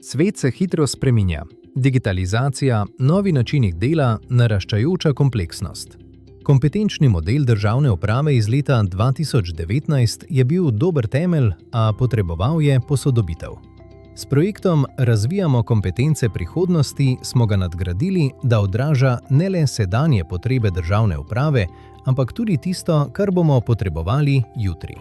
Svet se hitro spreminja. Digitalizacija, novi načini dela, naraščajoča kompleksnost. Kompetenčni model državne uprave iz leta 2019 je bil dober temelj, a potreboval je posodobitev. S projektom Razvijamo kompetence prihodnosti smo ga nadgradili, da odraža ne le sedanje potrebe državne uprave, ampak tudi tisto, kar bomo potrebovali jutri.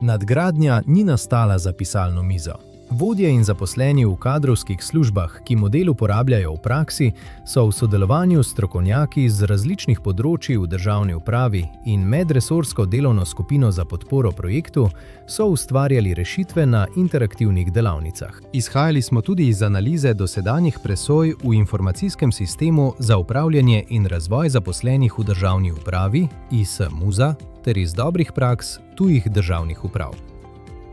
Nadgradnja ni nastala za pisalno mizo. Vodje in zaposleni v kadrovskih službah, ki model uporabljajo v praksi, so v sodelovanju s strokovnjaki z različnih področij v državni upravi in medresorsko delovno skupino za podporo projektu so ustvarjali rešitve na interaktivnih delavnicah. Izhajali smo tudi iz analize dosedanjih presoj v informacijskem sistemu za upravljanje in razvoj zaposlenih v državni upravi, IS-MUZA, ter iz dobrih praks tujih državnih uprav.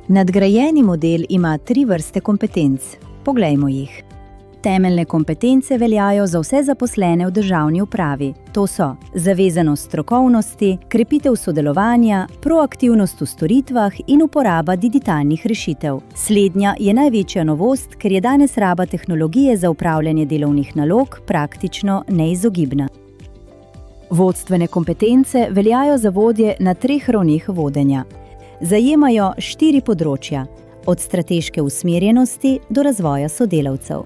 Nadgrajeni model ima 3 vrste kompetenc. Poglejmo jih. Temeljne kompetence veljajo za vse zaposlene v državni upravi. To so zavezanost strokovnosti, krepitev sodelovanja, proaktivnost v storitvah in uporaba digitalnih rešitev. Slednja je največja novost, ker je danes raba tehnologije za upravljanje delovnih nalog praktično neizogibna. Vodstvene kompetence veljajo za vodje na 3 ravneh vodenja. Zajemajo 4 področja, od strateške usmerjenosti do razvoja sodelavcev.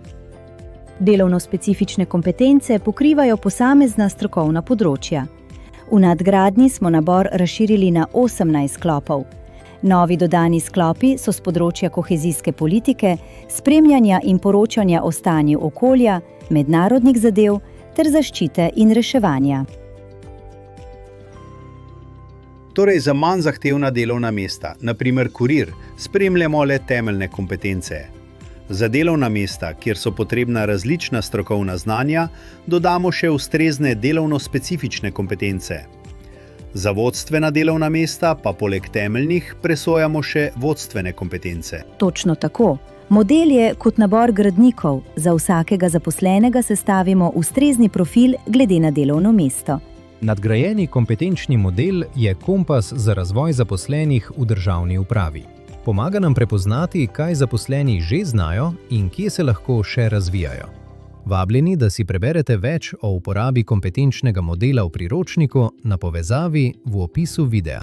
Delovno-specifične kompetence pokrivajo posamezna strokovna področja. V nadgradnji smo nabor razširili na 18 sklopov. Novi dodani sklopi so s področja kohezijske politike, spremljanja in poročanja o stanju okolja, mednarodnih zadev ter zaščite in reševanja. Torej za manj zahtevna delovna mesta, na primer kurir, spremljamo le temeljne kompetence. Za delovna mesta, kjer so potrebna različna strokovna znanja, dodamo še ustrezne delovno-specifične kompetence. Za vodstvena delovna mesta pa poleg temeljnih presojamo še vodstvene kompetence. Točno tako. Model je kot nabor gradnikov. Za vsakega zaposlenega sestavimo ustrezni profil glede na delovno mesto. Nadgrajeni kompetenčni model je kompas za razvoj zaposlenih v državni upravi. Pomaga nam prepoznati, kaj zaposleni že znajo in kje se lahko še razvijajo. Vabljeni, da si preberete več o uporabi kompetenčnega modela v priročniku na povezavi v opisu videa.